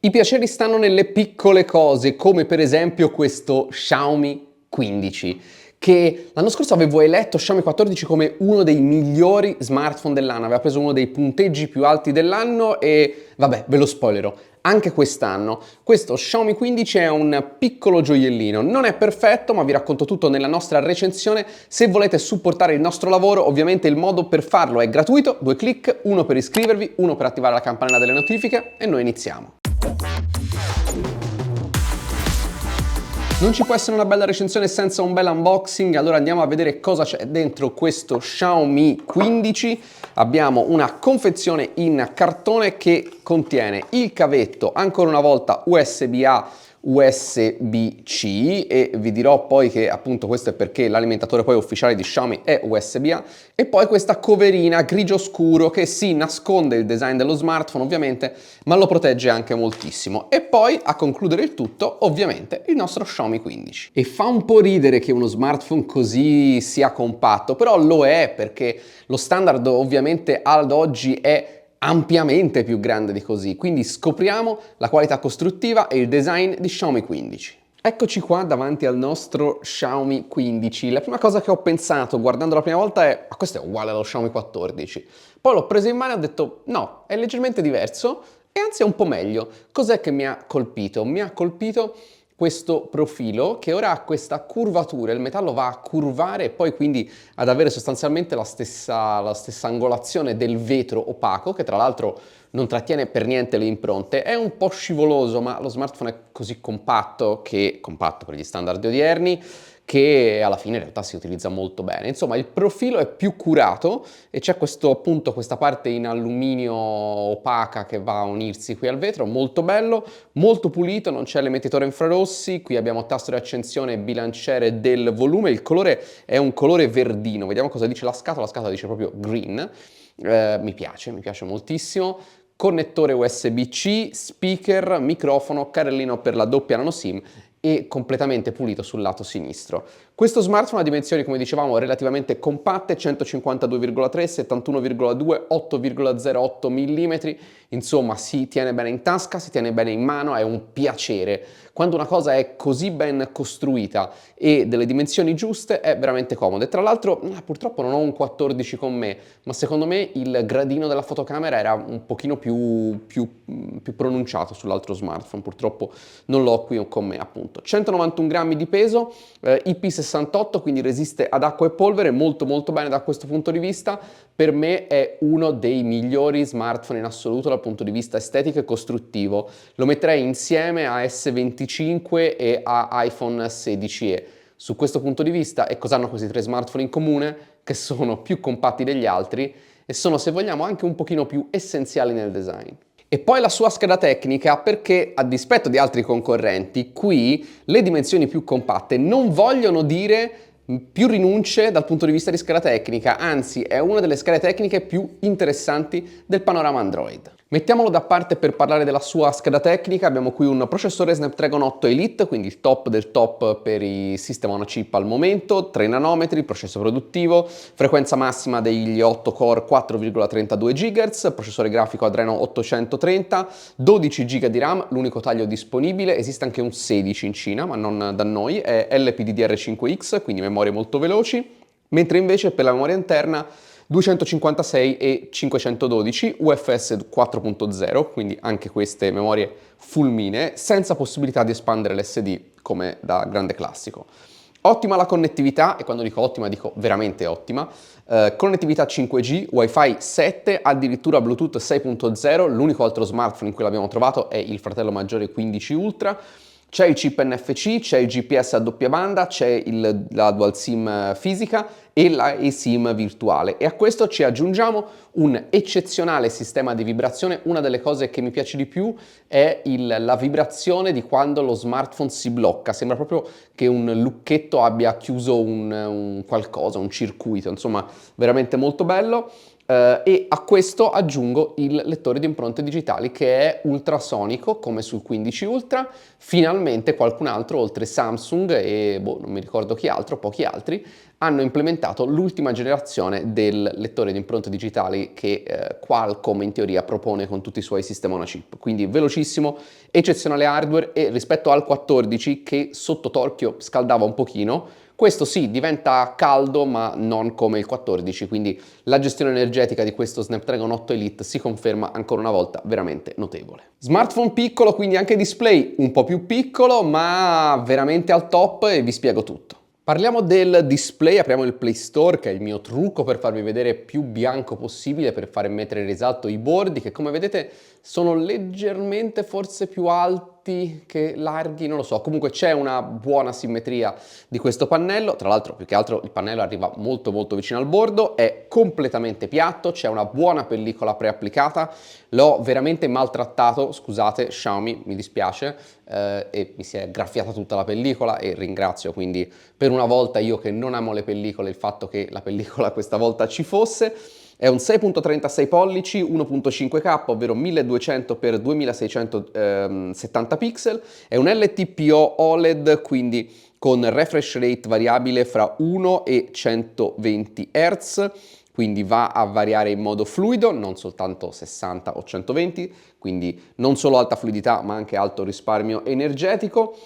I piaceri stanno nelle piccole cose, come per esempio questo Xiaomi 15, che l'anno scorso avevo eletto Xiaomi 14 come uno dei migliori smartphone dell'anno, aveva preso uno dei punteggi più alti dell'anno e vabbè, ve lo spoilerò. Anche quest'anno questo Xiaomi 15 è un piccolo gioiellino, non è perfetto ma vi racconto tutto nella nostra recensione. Se volete supportare il nostro lavoro, ovviamente il modo per farlo è gratuito, 2 clic, uno per iscrivervi, uno per attivare la campanella delle notifiche e noi iniziamo. Non ci può essere una bella recensione senza un bel unboxing, allora andiamo a vedere cosa c'è dentro questo Xiaomi 15. Abbiamo una confezione in cartone che contiene il cavetto, ancora una volta USB-A, USB-C, e vi dirò poi che appunto questo è perché l'alimentatore poi ufficiale di Xiaomi è USB-A, e poi questa coverina grigio scuro che si nasconde il design dello smartphone ovviamente, ma lo protegge anche moltissimo. E poi a concludere il tutto ovviamente il nostro Xiaomi 15. E fa un po' ridere che uno smartphone così sia compatto, però lo è perché lo standard ovviamente ad oggi è ampiamente più grande di così, quindi scopriamo la qualità costruttiva e il design di Xiaomi 15. Eccoci qua davanti al nostro Xiaomi 15. La prima cosa che ho pensato guardando la prima volta è: ma questo è uguale allo Xiaomi 14. Poi l'ho preso in mano e ho detto no, è leggermente diverso e anzi è un po' meglio. Cos'è che mi ha colpito? Mi ha colpito questo profilo che ora ha questa curvatura, il metallo va a curvare e poi quindi ad avere sostanzialmente la stessa angolazione del vetro opaco, che tra l'altro non trattiene per niente le impronte. È un po' scivoloso, ma lo smartphone è così compatto per gli standard odierni, che alla fine in realtà si utilizza molto bene. Insomma, il profilo è più curato e c'è questo, appunto, questa parte in alluminio opaca che va a unirsi qui al vetro, molto bello, molto pulito, non c'è l'emettitore infrarossi, qui abbiamo tasto di accensione e bilanciere del volume, il colore è un colore verdino, vediamo cosa dice la scatola dice proprio green, mi piace moltissimo. Connettore USB-C, speaker, microfono, carrellino per la doppia nano SIM e completamente pulito sul lato sinistro. Questo smartphone ha dimensioni, come dicevamo, relativamente compatte, 152,3, 71,2, 8,08 mm, insomma si tiene bene in tasca, si tiene bene in mano, è un piacere. Quando una cosa è così ben costruita e delle dimensioni giuste è veramente comodo. E tra l'altro purtroppo non ho un 14 con me, ma secondo me il gradino della fotocamera era un pochino più pronunciato sull'altro smartphone, purtroppo non l'ho qui con me appunto. 191 grammi di peso, IP68, quindi resiste ad acqua e polvere, molto molto bene da questo punto di vista. Per me è uno dei migliori smartphone in assoluto dal punto di vista estetico e costruttivo. Lo metterei insieme a S25 e a iPhone 16e. Su questo punto di vista, e cosa hanno questi tre smartphone in comune? Che sono più compatti degli altri e sono, se vogliamo, anche un pochino più essenziali nel design. E poi la sua scheda tecnica, perché a dispetto di altri concorrenti, qui le dimensioni più compatte non vogliono dire più rinunce dal punto di vista di scheda tecnica, anzi è una delle schede tecniche più interessanti del panorama Android. Mettiamolo da parte per parlare della sua scheda tecnica. Abbiamo qui un processore Snapdragon 8 Elite, quindi il top del top per i sistema on chip al momento, 3 nanometri, processo produttivo, frequenza massima degli 8 core 4,32 GHz, processore grafico Adreno 830, 12 GB di RAM, l'unico taglio disponibile, esiste anche un 16 in Cina, ma non da noi, è LPDDR5X, quindi memorie molto veloci, mentre invece per la memoria interna 256 e 512, UFS 4.0, quindi anche queste memorie fulminee, senza possibilità di espandere l'SD come da grande classico. Ottima la connettività, e quando dico ottima dico veramente ottima, connettività 5G, Wi-Fi 7, addirittura Bluetooth 6.0, l'unico altro smartphone in cui l'abbiamo trovato è il fratello maggiore 15 Ultra. C'è il chip NFC, c'è il GPS a doppia banda, c'è la dual SIM fisica e la eSIM virtuale, e a questo ci aggiungiamo un eccezionale sistema di vibrazione. Una delle cose che mi piace di più è la vibrazione di quando lo smartphone si blocca, sembra proprio che un lucchetto abbia chiuso un qualcosa, un circuito, insomma veramente molto bello. E a questo aggiungo il lettore di impronte digitali che è ultrasonico come sul 15 Ultra. Finalmente qualcun altro oltre Samsung e non mi ricordo chi altro, pochi altri, hanno implementato l'ultima generazione del lettore di impronte digitali che Qualcomm in teoria propone con tutti i suoi sistemi on a chip. Quindi velocissimo, eccezionale hardware e rispetto al 14 che sotto torchio scaldava un pochino, questo sì, diventa caldo ma non come il 14, quindi la gestione energetica di questo Snapdragon 8 Elite si conferma ancora una volta veramente notevole. Smartphone piccolo, quindi anche display un po' più piccolo, ma veramente al top e vi spiego tutto. Parliamo del display, apriamo il Play Store che è il mio trucco per farvi vedere più bianco possibile, per fare mettere in risalto i bordi che come vedete sono leggermente forse più alti che larghi, non lo so, comunque c'è una buona simmetria di questo pannello, tra l'altro più che altro il pannello arriva molto vicino al bordo, è completamente piatto, c'è una buona pellicola preapplicata, l'ho veramente maltrattato, scusate Xiaomi, mi dispiace, e mi si è graffiata tutta la pellicola e ringrazio quindi per una volta io che non amo le pellicole il fatto che la pellicola questa volta ci fosse. È un 6.36 pollici, 1.5K, ovvero 1200x2670 pixel, è un LTPO OLED, quindi con refresh rate variabile fra 1 e 120 Hz, quindi va a variare in modo fluido, non soltanto 60 o 120, quindi non solo alta fluidità ma anche alto risparmio energetico.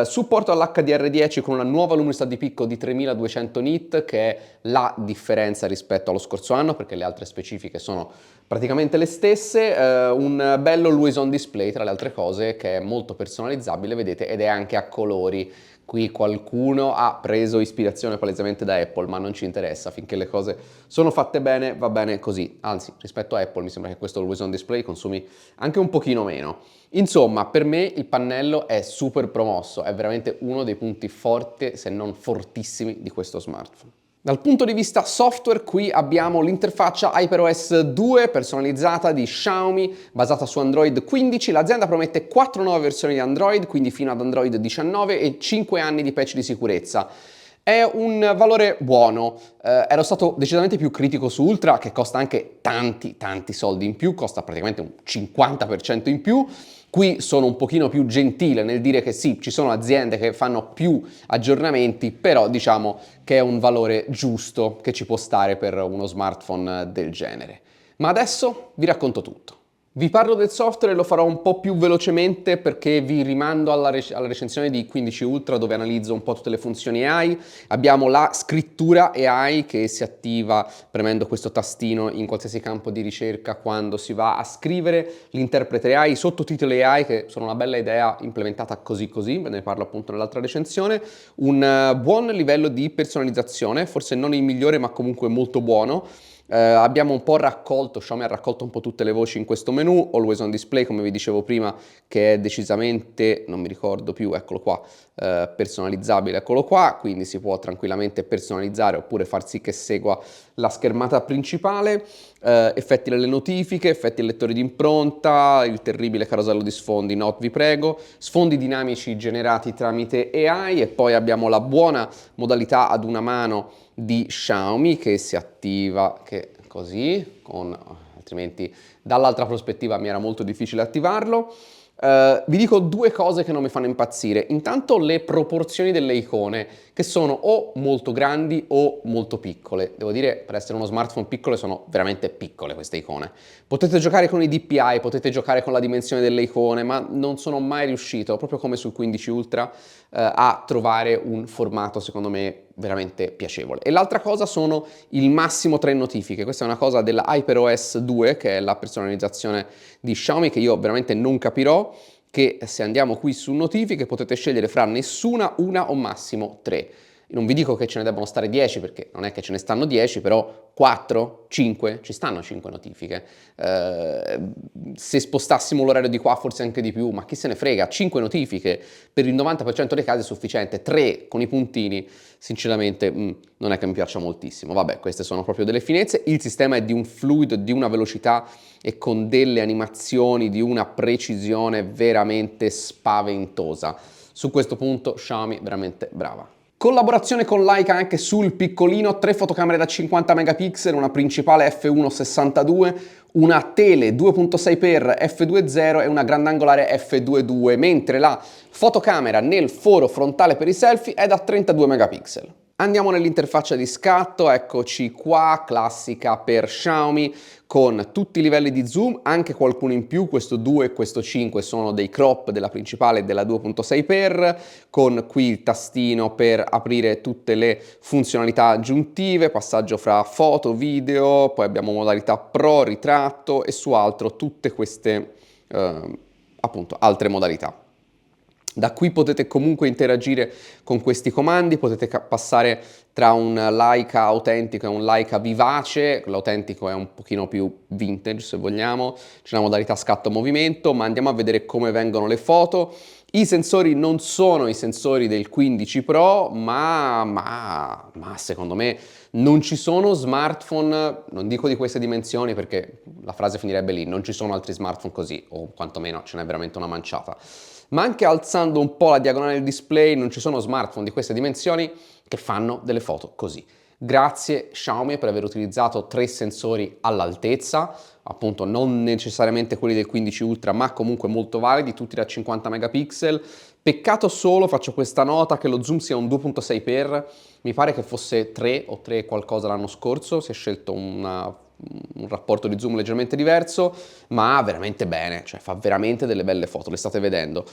Supporto all'HDR10 con una nuova luminosità di picco di 3200 nit, che è la differenza rispetto allo scorso anno perché le altre specifiche sono praticamente le stesse. Un bello always on display tra le altre cose che è molto personalizzabile, vedete, ed è anche a colori. Qui qualcuno ha preso ispirazione palesemente da Apple, ma non ci interessa, finché le cose sono fatte bene va bene così. Anzi, rispetto a Apple mi sembra che questo always on display consumi anche un pochino meno. Insomma, per me il pannello è super promosso, è veramente uno dei punti forti, se non fortissimi, di questo smartphone. Dal punto di vista software, qui abbiamo l'interfaccia HyperOS 2 personalizzata di Xiaomi, basata su Android 15. L'azienda promette 4 nuove versioni di Android, quindi fino ad Android 19 e 5 anni di patch di sicurezza. È un valore buono, ero stato decisamente più critico su Ultra che costa anche tanti soldi in più, costa praticamente un 50% in più. Qui sono un pochino più gentile nel dire che sì, ci sono aziende che fanno più aggiornamenti, però diciamo che è un valore giusto che ci può stare per uno smartphone del genere. Ma adesso vi racconto tutto. Vi parlo del software e lo farò un po' più velocemente perché vi rimando alla recensione di 15 Ultra dove analizzo un po' tutte le funzioni AI. Abbiamo la scrittura AI che si attiva premendo questo tastino in qualsiasi campo di ricerca quando si va a scrivere, l'interprete AI, i sottotitoli AI che sono una bella idea implementata così, ve ne parlo appunto nell'altra recensione, un buon livello di personalizzazione, forse non il migliore ma comunque molto buono. Abbiamo un po' raccolto, Xiaomi ha raccolto un po' tutte le voci in questo menu, always on display come vi dicevo prima che è decisamente, non mi ricordo più, eccolo qua, personalizzabile, eccolo qua, quindi si può tranquillamente personalizzare oppure far sì che segua la schermata principale, effetti delle notifiche, effetti del lettore di impronta, il terribile carosello di sfondi, no vi prego, sfondi dinamici generati tramite AI e poi abbiamo la buona modalità ad una mano di Xiaomi che si attiva che così, altrimenti dall'altra prospettiva mi era molto difficile attivarlo. Vi dico due cose che non mi fanno impazzire. Intanto le proporzioni delle icone che sono o molto grandi o molto piccole. Devo dire, per essere uno smartphone piccolo sono veramente piccole queste icone. Potete giocare con i DPI, potete giocare con la dimensione delle icone, ma non sono mai riuscito, proprio come sul 15 Ultra, a trovare un formato secondo me veramente piacevole. E l'altra cosa sono il massimo 3 notifiche. Questa è una cosa della HyperOS 2, che è la personalizzazione di Xiaomi, che io veramente non capirò, che se andiamo qui su notifiche potete scegliere fra nessuna, una o massimo 3. Non vi dico che ce ne debbano stare 10 perché non è che ce ne stanno 10, però 4, 5, ci stanno 5 notifiche. Se spostassimo l'orario di qua forse anche di più, ma chi se ne frega, 5 notifiche per il 90% dei casi è sufficiente, 3 con i puntini sinceramente non è che mi piaccia moltissimo. Vabbè, queste sono proprio delle finezze, il sistema è di un fluido, di una velocità e con delle animazioni di una precisione veramente spaventosa. Su questo punto Xiaomi veramente brava. Collaborazione con Leica anche sul piccolino, 3 fotocamere da 50 megapixel, una principale f1.62, una tele 2.6x f2.0 e una grandangolare f2.2, mentre la fotocamera nel foro frontale per i selfie è da 32 megapixel. Andiamo nell'interfaccia di scatto, eccoci qua, classica per Xiaomi, con tutti i livelli di zoom, anche qualcuno in più, questo 2 e questo 5 sono dei crop della principale e della 2.6x, con qui il tastino per aprire tutte le funzionalità aggiuntive, passaggio fra foto, video, poi abbiamo modalità pro, ritratto e su altro tutte queste appunto altre modalità. Da qui potete comunque interagire con questi comandi, potete passare tra un Leica autentico e un Leica vivace, l'autentico è un pochino più vintage se vogliamo, c'è la modalità scatto movimento, ma andiamo a vedere come vengono le foto. I sensori non sono i sensori del 15 Pro, ma secondo me non ci sono smartphone, non dico di queste dimensioni perché la frase finirebbe lì, non ci sono altri smartphone così, o quantomeno ce n'è veramente una manciata. Ma anche alzando un po' la diagonale del display non ci sono smartphone di queste dimensioni che fanno delle foto così. Grazie Xiaomi per aver utilizzato 3 sensori all'altezza, appunto non necessariamente quelli del 15 Ultra, ma comunque molto validi, tutti da 50 megapixel. Peccato solo, faccio questa nota, che lo zoom sia un 2.6x, mi pare che fosse 3 o 3 qualcosa l'anno scorso, si è scelto un rapporto di zoom leggermente diverso, ma veramente bene, cioè fa veramente delle belle foto, le state vedendo.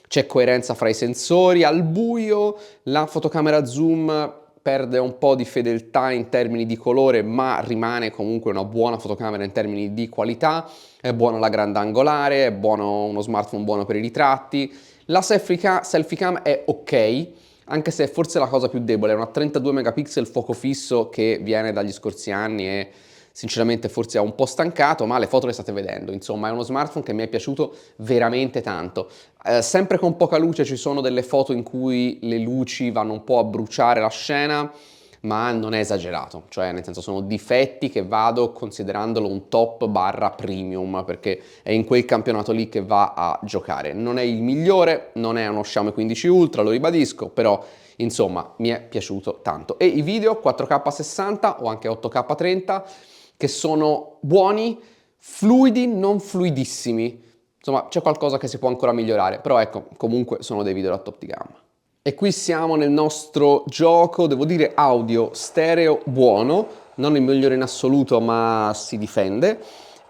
C'è coerenza fra i sensori, al buio la fotocamera zoom perde un po' di fedeltà in termini di colore, ma rimane comunque una buona fotocamera in termini di qualità, è buona la grandangolare, è buono uno smartphone buono per i ritratti. La selfie cam è ok, anche se è forse la cosa più debole, è una 32 megapixel fuoco fisso che viene dagli scorsi anni e sinceramente forse ha un po' stancato, ma le foto le state vedendo, insomma è uno smartphone che mi è piaciuto veramente tanto. Sempre con poca luce ci sono delle foto in cui le luci vanno un po' a bruciare la scena, ma non è esagerato, cioè nel senso sono difetti che vado considerandolo un top barra premium, perché è in quel campionato lì che va a giocare. Non è il migliore, non è uno Xiaomi 15 Ultra, lo ribadisco, però insomma mi è piaciuto tanto. E i video 4K 60 o anche 8K 30 che sono buoni, fluidi, non fluidissimi. Insomma, c'è qualcosa che si può ancora migliorare, però ecco, comunque sono dei video da top di gamma. E qui siamo nel nostro gioco, devo dire audio stereo buono, non il migliore in assoluto, ma si difende.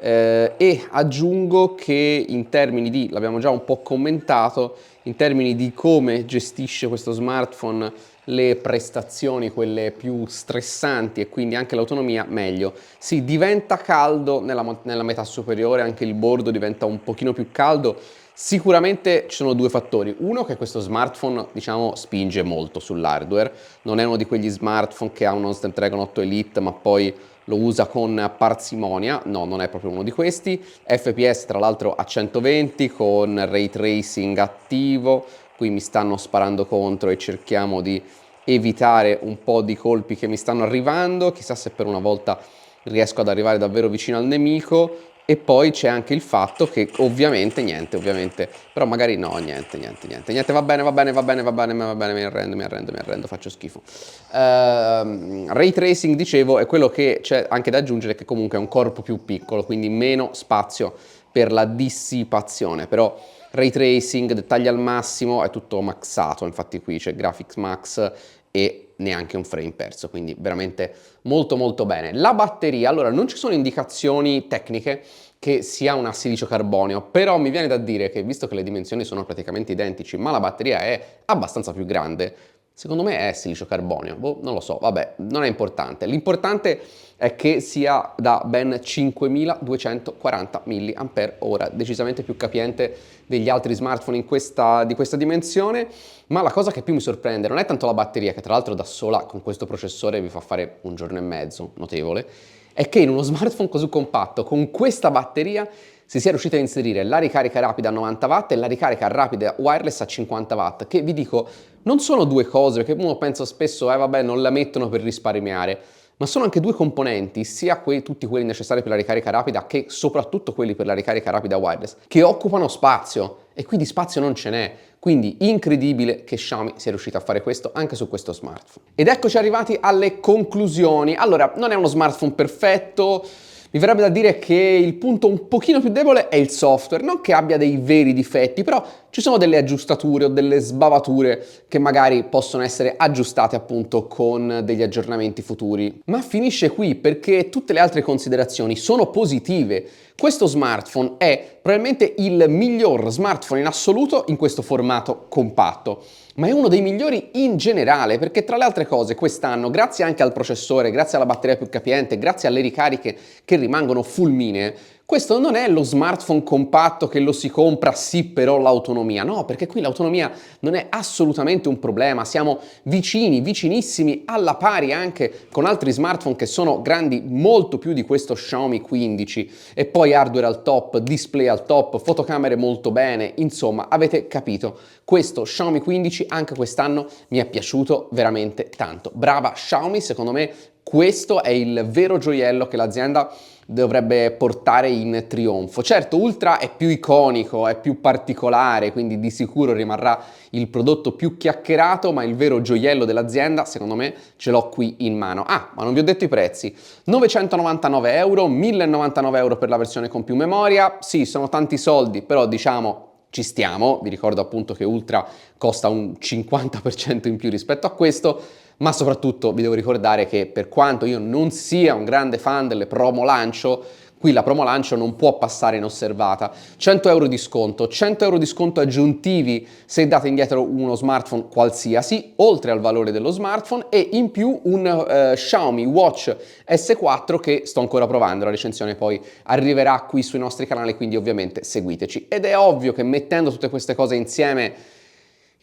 E aggiungo che in termini di, l'abbiamo già un po' commentato, in termini di come gestisce questo smartphone le prestazioni, quelle più stressanti e quindi anche l'autonomia, meglio. Sì, diventa caldo nella metà superiore, anche il bordo diventa un pochino più caldo. Sicuramente ci sono due fattori. Uno, che questo smartphone, diciamo, spinge molto sull'hardware. Non è uno di quegli smartphone che ha uno Snapdragon 8 Elite, ma poi lo usa con parsimonia. No, non è proprio uno di questi. FPS, tra l'altro, a 120 con ray tracing attivo. Qui mi stanno sparando contro e cerchiamo di evitare un po' di colpi che mi stanno arrivando. Chissà se per una volta riesco ad arrivare davvero vicino al nemico. E poi c'è anche il fatto che ovviamente, però magari no, niente, va bene, mi arrendo, faccio schifo. Ray tracing, dicevo, è quello che c'è anche da aggiungere, che comunque è un corpo più piccolo, quindi meno spazio per la dissipazione, però ray tracing, dettagli al massimo, è tutto maxato, infatti qui c'è Graphics Max e neanche un frame perso, quindi veramente molto bene. La batteria, allora non ci sono indicazioni tecniche che sia una silicio carbonio, però mi viene da dire che visto che le dimensioni sono praticamente identici, ma la batteria è abbastanza più grande, secondo me è silicio carbonio, non lo so, vabbè, non è importante. L'importante è che sia da ben 5240 mAh, decisamente più capiente degli altri smartphone di questa dimensione, ma la cosa che più mi sorprende non è tanto la batteria, che tra l'altro da sola con questo processore vi fa fare un giorno e mezzo, notevole, è che in uno smartphone così compatto, con questa batteria, si sia riusciti a inserire la ricarica rapida a 90 watt e la ricarica rapida wireless a 50 watt, che vi dico, non sono due cose, perché uno pensa spesso, vabbè, non la mettono per risparmiare, ma sono anche due componenti, sia tutti quelli necessari per la ricarica rapida che soprattutto quelli per la ricarica rapida wireless, che occupano spazio e qui di spazio non ce n'è. Quindi incredibile che Xiaomi sia riuscita a fare questo anche su questo smartphone. Ed eccoci arrivati alle conclusioni. Allora, non è uno smartphone perfetto. Mi verrebbe da dire che il punto un pochino più debole è il software, non che abbia dei veri difetti, però ci sono delle aggiustature o delle sbavature che magari possono essere aggiustate appunto con degli aggiornamenti futuri. Ma finisce qui perché tutte le altre considerazioni sono positive. Questo smartphone è probabilmente il miglior smartphone in assoluto in questo formato compatto, ma è uno dei migliori in generale perché tra le altre cose quest'anno, grazie anche al processore, grazie alla batteria più capiente, grazie alle ricariche che rimangono fulminee, questo non è lo smartphone compatto che lo si compra sì però l'autonomia, no, perché qui l'autonomia non è assolutamente un problema, siamo vicinissimi alla pari anche con altri smartphone che sono grandi molto più di questo Xiaomi 15 e poi hardware al top, display al top, fotocamere molto bene, insomma avete capito, questo Xiaomi 15 anche quest'anno mi è piaciuto veramente tanto. Brava Xiaomi, secondo me questo è il vero gioiello che l'azienda dovrebbe portare in trionfo. Certo, Ultra è più iconico, è più particolare, quindi di sicuro rimarrà il prodotto più chiacchierato, ma il vero gioiello dell'azienda, secondo me, ce l'ho qui in mano. Ah, ma non vi ho detto i prezzi. 999 euro, 1099 euro per la versione con più memoria. Sì, sono tanti soldi, però diciamo ci stiamo. Vi ricordo appunto che Ultra costa un 50% in più rispetto a questo, ma soprattutto vi devo ricordare che per quanto io non sia un grande fan delle promo lancio, qui la promo lancio non può passare inosservata. 100 euro di sconto, 100 euro di sconto aggiuntivi se date indietro uno smartphone qualsiasi, oltre al valore dello smartphone, e in più un Xiaomi Watch S4 che sto ancora provando, la recensione poi arriverà qui sui nostri canali, quindi ovviamente seguiteci. Ed è ovvio che mettendo tutte queste cose insieme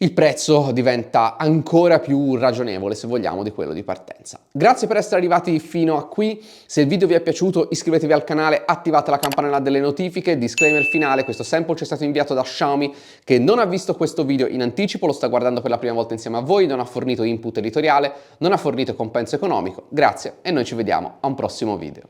il prezzo diventa ancora più ragionevole, se vogliamo, di quello di partenza. Grazie per essere arrivati fino a qui. Se il video vi è piaciuto iscrivetevi al canale, attivate la campanella delle notifiche. Disclaimer finale, questo sample ci è stato inviato da Xiaomi che non ha visto questo video in anticipo, lo sta guardando per la prima volta insieme a voi, non ha fornito input editoriale, non ha fornito compenso economico. Grazie e noi ci vediamo a un prossimo video.